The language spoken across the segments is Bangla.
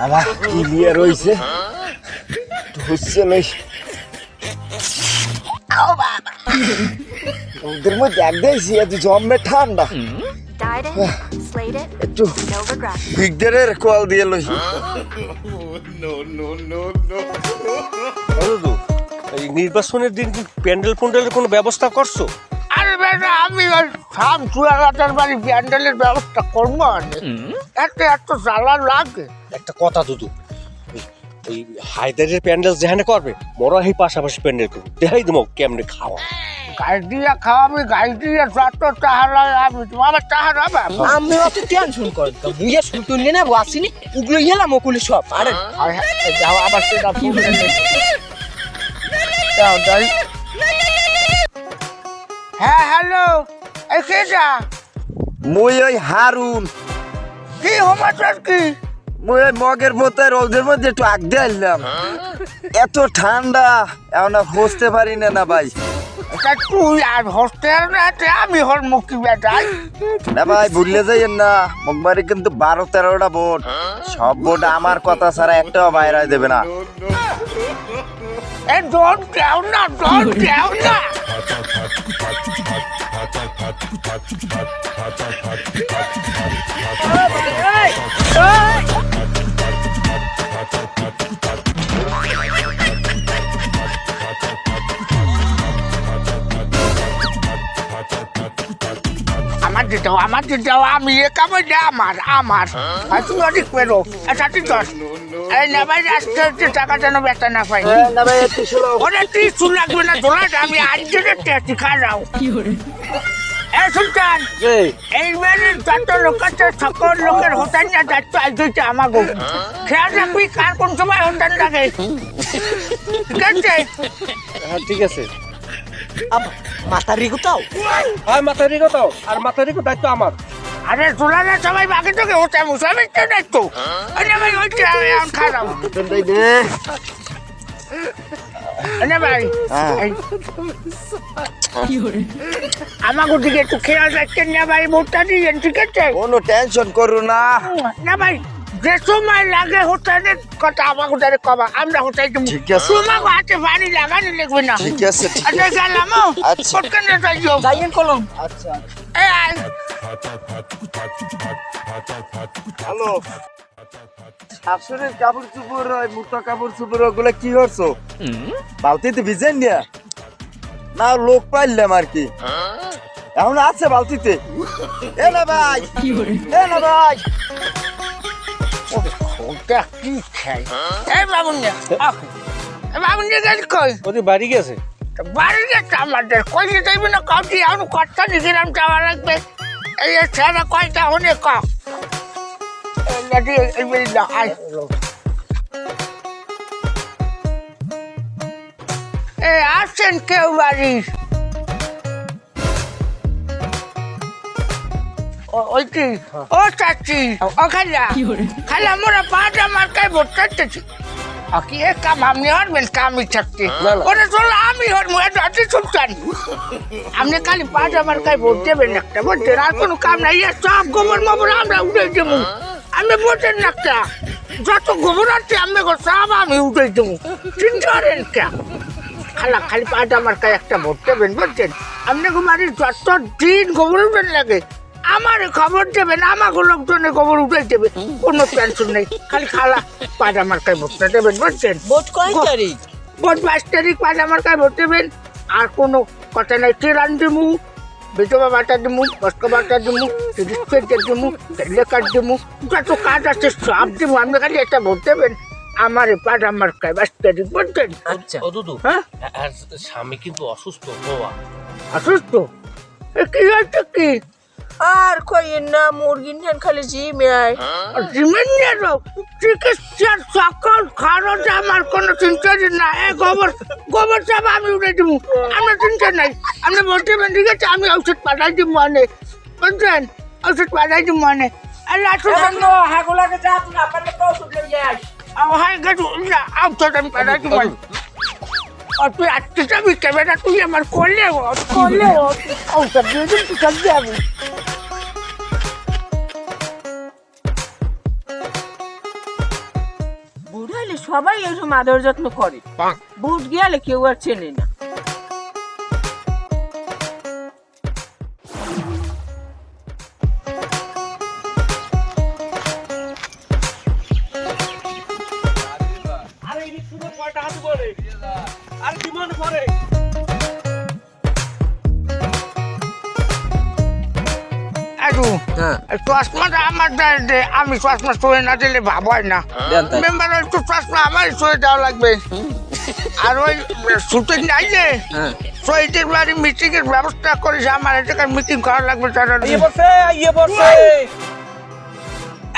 আমার ক্লিয়ার হইছে হচ্ছে লই ওদের মধ্যে একদিয়েছি এত জমে ঠান্ডা একটু বিগদারের কল দিয়ে লই এই নির্বাচনের দিন কি প্যান্ডেল ফ্যান্ডেলের কোনো ব্যবস্থা করছো? আরে বেটা আমি ওই শাম চুয়াঘাটার বাড়ি প্যান্ডেলের ব্যবস্থা করবো এত জ্বালা লাগে। একটা কথা দুদু, ওই হায়দারের প্যান্ডেল যেখানে করবে বড় এই পাশাপাশি প্যান্ডেল করবে, দেখাই দেবো কেমনে খাওয়া। গাছ দিয়ে খাওয়াবি, গাছ দিয়ে যত টাহারা আমি তোমার টাহারা আমি অত টেনশন করি বুঝে শুধু নিয়ে নেবো আসিনি ওগুলো গেলাম ওগুলো সব। আরে যাও আবার সেটা যাও যাই। হ্যাঁ হ্যালো, এই কেটা? মই ওই হারুন। কি সমাচার কি? মই ওই মগের মতো রোদের মধ্যে একটু আগ দিয়ে আইলাম। এত ঠান্ডা এখন বসতে পারি না ভাই। তা তুই আর হোস্টেল না আমি হল মুক্তি বেটাই না ভাই, ভুললে যাইয়েন না মগবাড়ি কিন্তু 12-13টা ভোট, সব ভোট আমার কথা ছাড়া একটাও বাইরে দেবে না। এ ডোন দেও না, ডোন দেও না। আমার দিতে আমি এ কামে দে আমার তুমি অধিক পেরো আচ্ছা ঠিক আছে। এই না ভাই আজকে টাকা যেন বেটা না পাই না ভাই একটু শুনো। ওরে টিসু লাগবে না ধরা আমি আজকে টেস্টি খা যাও। এ সুলতান এই বাড়ির যত লোক আছে সকল লোকের হোটেল না যাচ্ছে আজ হচ্ছে আমাকে খেয়াল রাখবি কার কোন সময় হোটেল লাগে, ঠিক আছে? হ্যাঁ ঠিক আছে। মাতারি কোথাও হ্যাঁ মাথারি কোথাও, আর মাথারি কোথায় তো আমার। আরে তোলা না সবাই বাকি তোকে হোটেল মুসামি তো দেখতো ভাই ওইটা আমি খারাপ ভাই আমাকে দিকে একটু খেয়াল রাখছেন না ভাই, ভোটটা দিয়েন, ঠিক আছে? কোনো টেনশন করো না। না ভাই যে সময় লাগে হোটেলের কথা আমাকে তাহলে কবা, আমরা হোটেল ঠিক আছে। তোমাকে হাতে পানি লাগানি লাগবে না, ঠিক আছে ঠিক আচ্ছা আছে। গেলাম আচ্ছা। যাইয়েন কলম। আচ্ছা এ আয় হ্যালো, শাশুড়ির কাপড় চুপড় মোটা কাপড় চুপড় ওগুলো কি করছো? বালতিতে ভিজেন না লোক পাইলাম আর কি, এখন আছে বালতিতে। এ না ভাই, এ না ভাই, ওটা কি খাই? এই বাবুনিয়া বাবুনিয়া গেল কই? ওদের বাড়ি গেছে। বাড়ি গেছে আমাদের কই যাইবে না কাউকে এখন কথা দিলাম যাওয়া লাগবে। এই ছেড়া কয়টা অনেক কম আসছেন কেউ বাড়ি? ওইটি ও চাচি ও খালা খালা মোরা পাঁচটা মার্কায় ভোট করতেছি। কি এক কাম আপনি হরবেন কামই থাকতে ওটা চলো আমি হরবো এটা আছি সুলতান। আপনি খালি পাঁচটা মার্কায় ভোট দেবেন একটা, বুঝছেন? আর কোনো কাম নাই, সব গোবর মোবর আমরা উঠে দেবো। আমি বোঝেন না একটা যত গোবর আছে আমি সব আমি উঠে দেবো, চিন্তা করেন কে? খালা খালি পাঁচটা মার্কায় একটা ভোট দেবেন, বুঝছেন? আপনি বাড়ির যত দিন গোবর উঠবেন লাগে আমার খবর দেবেন, আমাকে লোকজনের খবর উঠে দেবে, কোনো টেনশন নেই। খালি খালা পাঁচটা মার্কায় ভোটটা দেবেন, বুঝছেন? ভোট কয় তারিখ? ভোট 5 তারিখ পাঁচটা মার্কায় ভোট দেবেন। আর কোনো কথা নাই, চিরান দিমু, বিধবা ভাতা দিমু, বস্ক ভাতা দিমু, দিমু, লেখার দিমু, যত কাজ আছে সব দিমু। আপনি খালি একটা ভোট দেবেন আমার পাঁচটা মার্কায় 5 তারিখ, বুঝছেন? আচ্ছা ও দুদু, হ্যাঁ আর স্বামী কিন্তু অসুস্থ বাবা। অসুস্থ? কি হচ্ছে কি? আর কইেন না মুরগি নেন খালি জিমে আয় চিকিৎসার সকল খরচ আমার কোনো চিন্তা না। গোবর সব আমি উঠে দিব, আমার চিন্তা নাই। আপনি বলতে পারেন ঠিক আছে, আমি ঔষধ পাঠাই দিব মনে, বুঝছেন? ঔষধ পাঠাই দিব মনে। হাগুলাকে যা তুই আপনাদের তো ওষুধ লইয়ে আস। ঔষধ আমি পাঠাই দিব মনে। তুই আজকে যাবি ক্যামেরা, তুই আমার করলে ঔষধ দিয়ে দিন, তুই যাবি। সবাই এরকম আদর যত্ন করে, বুট গেলে কেউ আর চেনে না। একটু চশমাটা আমার দে, আমি চশমা সয়ে না দিলে ভাব হয় না। মেম্বার একটু চশমা আমার সয়ে দেওয়া লাগবে। আর ওই শুটিং নাই যে শহীদের বাড়ি মিটিং এর ব্যবস্থা করেছে, আমার এটাকার মিটিং করা লাগবে তারা।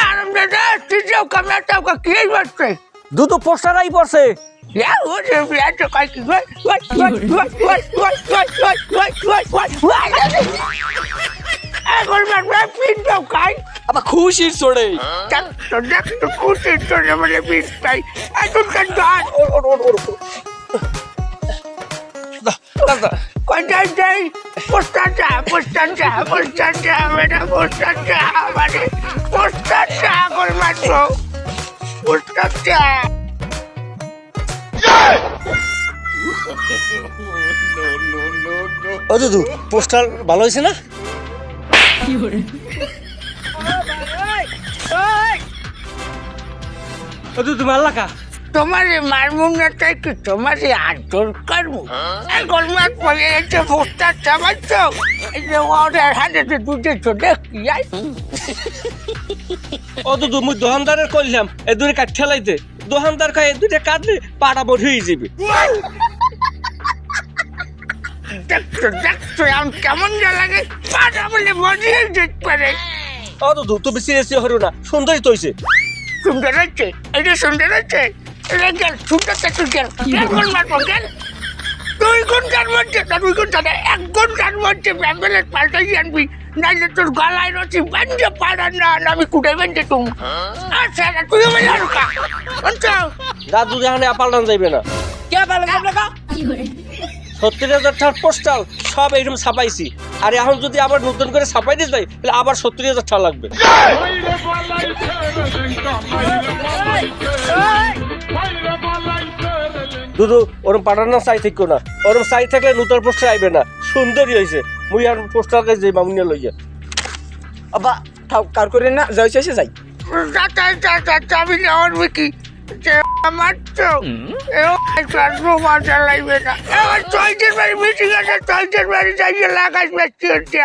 আরাম দাদা তুই যাও কামড়াটাও কি বাড়ছে দুটো পোস্টার আই পড়ছে। আবার খুশির চড়ে ও দুদু পোস্টার ভালো হয়েছে না? ও দুদু মাল্লাকা তোমার মারমুন না তাই কি তোমার আদর করবো এখন মার পরে এসে পোস্টার চাপাচ্ছ, এই যে ওদের হাতে দুধে চোটে কি ও দুদু মুই দোকানদারের কইলাম এ দূরে কাট ঠেলাইতে, দোকানদার কয় এ দুইটা কাটলে পাড়া বড় হয়ে যাবে। দেখছো দেখছো এখন কেমন যা লাগে পাটা বলে মজিয়ে যেতে পারে। ও দুদু তুমি সিরিয়াসলি হরো না, সুন্দরই তো হইছে। সুন্দর হচ্ছে, এটা সুন্দর হচ্ছে, এটা গেল সুন্দর থেকে গেল এখন মারবো গেল 2 ঘন্টার মধ্যে, 2 ঘন্টা না 1 ঘন্টার মধ্যে অ্যাম্বুলেন্স পাল্টাই আনবি, নাইলে তোর গলায় রয়েছে বাঞ্জে পাড়ার না আমি কুটে বাঞ্জে তুমি। আচ্ছা তুই বলে আর কা দাদু জাহানে পাল্টান যাইবে না। কে ভালো লাগা 70,000 টাকার পোস্টাল সব এইরকম ছাপাইছি, আর এখন যদি আবার নতুন করে ছাপাই দিতে যাই তাহলে আবার 70,000 টাকা লাগবে। দুদু ওরম পাঠানো চাই থাকো না, ওরম চাই থাকলে নতুন পোস্টার আইবে না। সুন্দরই হয়েছে, মুই আর পোস্টার যে মামুনি লইয়া আবা কার করে না যাই শেষে যাই। আমি নেওয়ার কি মারছো মজা লাগবে না। এবার 6 বাড়ি মিটিং আছে, 6 বাড়ি যাইয়ে লাগাস ব্যক্তি হচ্ছে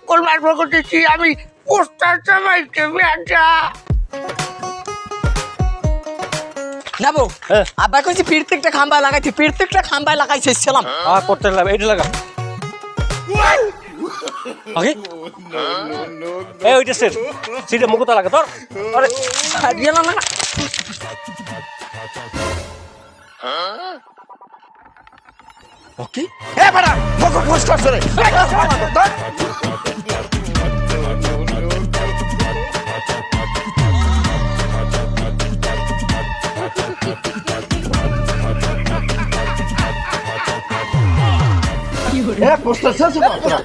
কোন মারবো করতেছি আমি পোস্টার চাপাইছে বেটা। নাবো আব্বা কইছি প্রত্যেকটা খাম্বা লাগাইছি, প্রত্যেকটা খাম্বা লাগাইছিলাম। করতে লাগবে, এইটা লাগা। ওকে এই ওইটা সেট সিটে মুকুতা লাগা তোর। আরে ছাড়িয়ে না না ওকে এ বড়া বকো পোস্টার সরে এ পোস্টার সরে বাতরা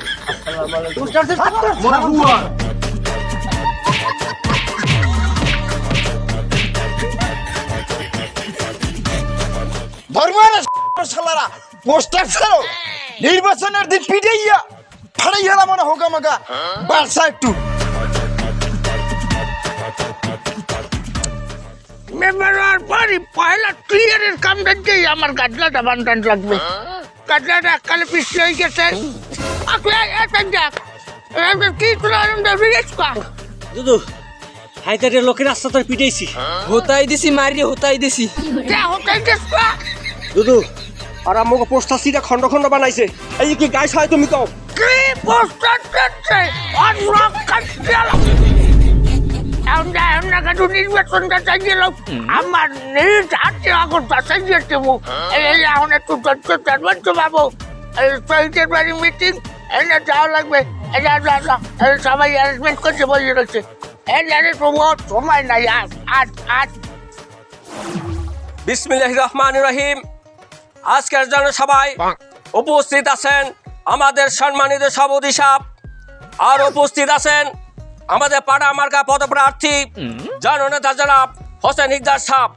পোস্টার সরে মোরা বুয়া ধর্মের শালারা পোস্টার ছাড়ো নির্বাচনের দিন পিটাইয়া ফাড়াইয়া মনে হোকা মাগা বাসা একটু মেম্বার আর বাড়ি পয়লা ক্লিয়ারের কাম দেখতেই আমার গাডলাটা বান্ধান লাগবে। গাডলাটা কালে পিছলে হয়ে গেছে কি তোরা দুদু হায়দারের লোকের রাস্তা তোর পিটাইছি, হতাই দিছি মারি হতাই দিছি। দুদু আর আমাকে পোস্টার সিটা খন্ড খন্ড বানাইছে। এই কি গাইস হয় তুমি কও কি পোস্টার করছে নির্বাচনটা চাইছিল আমার নিজ হাতে আগরটা চাইছে মুখ এখন একটু ধৈর্য পাবো। শহীদের বাড়ি মিটিং এনে যাওয়া লাগবে, সবাই অ্যারেঞ্জমেন্ট করছে বসে রয়েছে। সময় নাই আজ বিসমিল্লাহির রহমানির রহিম। আজকের জন্য সবাই উপস্থিত আছেন আমাদের সম্মানিত সভাপতি সাহেব, আর উপস্থিত আছেন আমাদের পাড়া মার্কা পদপ্রার্থী জননেতা জনাব হোসেন ইকদার সাহেব।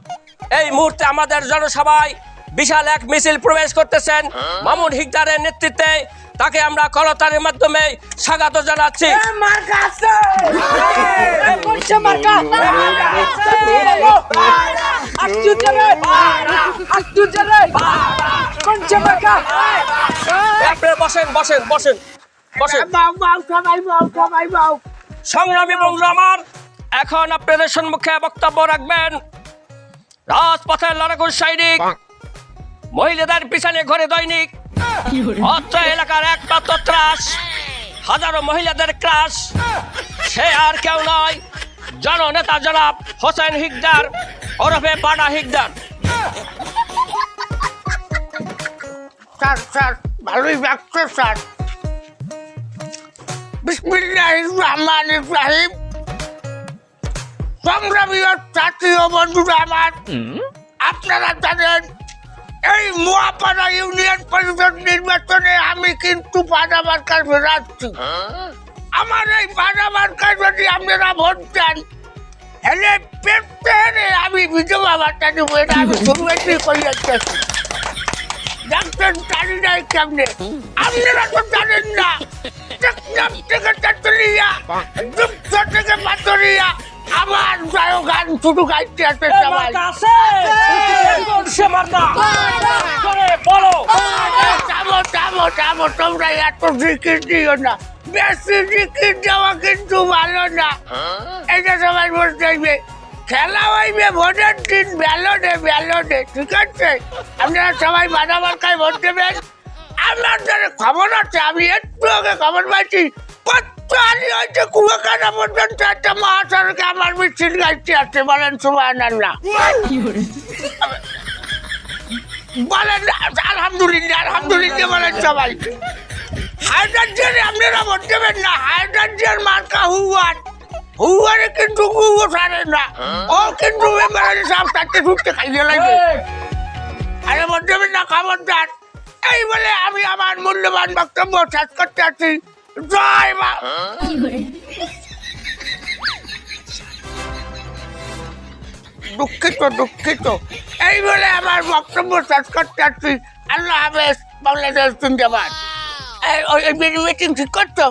এই মুহূর্তে আমাদের জনসভায় বিশাল এক মিছিল প্রবেশ করতেছেন মামুন হিকদারের নেতৃত্বে। তাকে আমরা করতালির মাধ্যমে স্বাগত জানাচ্ছি। আপনি বসেন বসেন বসেন বসেন। সংগ্রামী বন্ধু আমার, এখন আপনাদের সম্মুখে বক্তব্য রাখবেন রাজপথের লড়াকুর সৈনিক, মহিলাদের পিছনে ঘরে দৈনিক, অত্র এলাকার একমাত্র ত্রাস, হাজারো মহিলাদের ক্রাশ, সে আর কেউ নয় জননেতা জনাব হোসেন হিকদার ওরফে বাডা হিকদার। স্যার ভালোই ব্যক্ত স্যার। বিসমিল্লাহির রহমানির রহিম। সংগ্রামী ও সাথী ও বন্ধুরা আমার, আপনারা জানেন এই মোয়াপাড়া ইউনিয়ন পরিষদ নির্বাচনে আমি কিন্তু বাধা মার্কার বেরাচ্ছি। আমার এই বাধা মার্কার যদি আপনারা ভোট দেন, হেলে পেটে হেলে আমি বিধবা ভাতা দেবো, এটা আমি শুরুতেই করে যাচ্ছি। ডাক্তার জানি নাই কেমনে, আপনারা তো জানেন না। টেকনাফ থেকে তেতুলিয়া, দুঃখ থেকে পাথরিয়া, আমার জয় গান শুধু গাইতে আছে সবাই। থামো, তোমরা এত জিকির দিও না, বেশি জিকির দেওয়া কিন্তু ভালো না। এটা সবাই বলতে হইবে, খেলা হইবে ভোটের দিন ব্যালটে, ঠিক আছে? আপনারা সবাই বাধা মার্কায় ভোট দেবেন। আমার যারা খবর আছে, আমি একটু আগে খবর পাইছি, কত্তালি হয়েছে কুয়াকাটা পর্যন্ত একটা মহাসড়কে আমার মিছিল গাইতে আছে। বলেন সুবহানাল্লাহ, বলেন আলহামদুলিল্লাহ বলেন সবাই। হায়দ্রাবাদে আপনারা ভোট দেবেন না, হায়দ্রাবাদের মার্কা হুয়ারে কিন্তু গুয়ো ছাড়ে না, ও কিন্তু মেম্বারের সব চারটে ছুটতে খাইয়ে লাগবে। আরে ভোট দেবেন না, খবরদার। এই বলে আমি আমার মূল্যবান বক্তব্য শেষ করতে আছি। জয় মা। দুঃখিত। এই বলে আমার বক্তব্য শেষ করতে আছি। আল্লাহ হাফেজ, বাংলাদেশ জিন্দাবাদ। ওই মিটিং ঠিক করতো?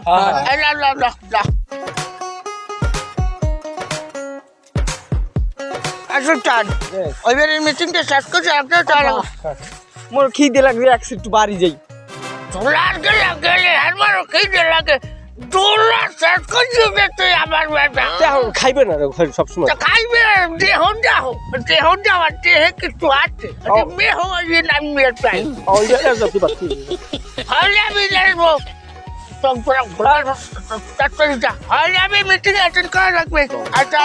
সুলতান, ওইবারে মিটিংটা শেষ করছে। মোর খিদে লাগবে, একটু বাড়ি যাই। দোলার গেলে একবারও খিদে লাগে। দোলার শেষ করছি তুই আমার বেটা। খাইবে না সবসময়? খাইবে, দেহ যাওয়ার দেহে কিছু আছে। মেহ নামিয়ে চাই, হলে আমি জানবো। হলে আমি মিটিং অ্যাটেন্ড করা লাগবে। আচ্ছা,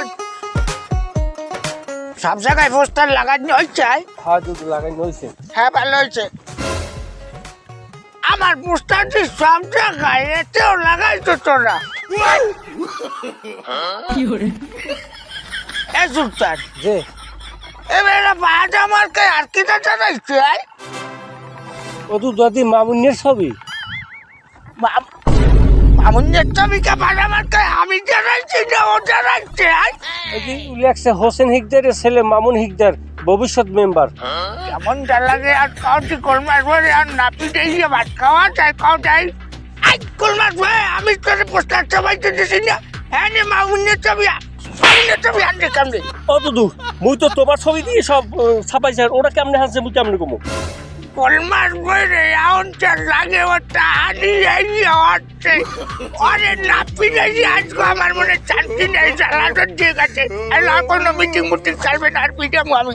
সব জায়গায় পোস্টার লাগানো হয়েছে? হ্যাঁ দুটো লাগানো হয়েছে। হ্যাঁ, ভালো হয়েছে। আমার পোস্টারটি সব জায়গায় এতেও লাগাইছো তোরা। এ সুলতান, এবারে বাজা মার্কে আর কিটা জানাইছে? ও তো যদি মামুনের ছবি, মামুনের ছবিকে বাজা মার্কে আমি জানাইছি না ও জানাইছে? লেখছে হোসেন হিকদারের ছেলে মামুন হিকদার, ভবিষ্যৎ মেম্বার। কেমন লাগে আর কাউটি কলমাস ভরে আর নাপি দিয়ে ভাত খাওয়া চাই খাও চাই। কলমাস ভাই, আমি তোর পোস্টার সবাইতে দিছি না। হ্যাঁ, মামুনের ছবি আনতে কেমনে? ও দুদু, মুই তো তোমার ছবি দিয়ে সব ছাপাইছে, ওরা কেমনে হাসছে মুই কেমনে কমো? কলমাস ভরে আউনটা লাগে ওটা হানি হচ্ছে। অরে নাপি দিয়ে আজকে আমার মনে শান্তি নেই। চালাটা ঠিক আছে, আর কোনো মিটিং চালবে না, আর পিটামো আমি।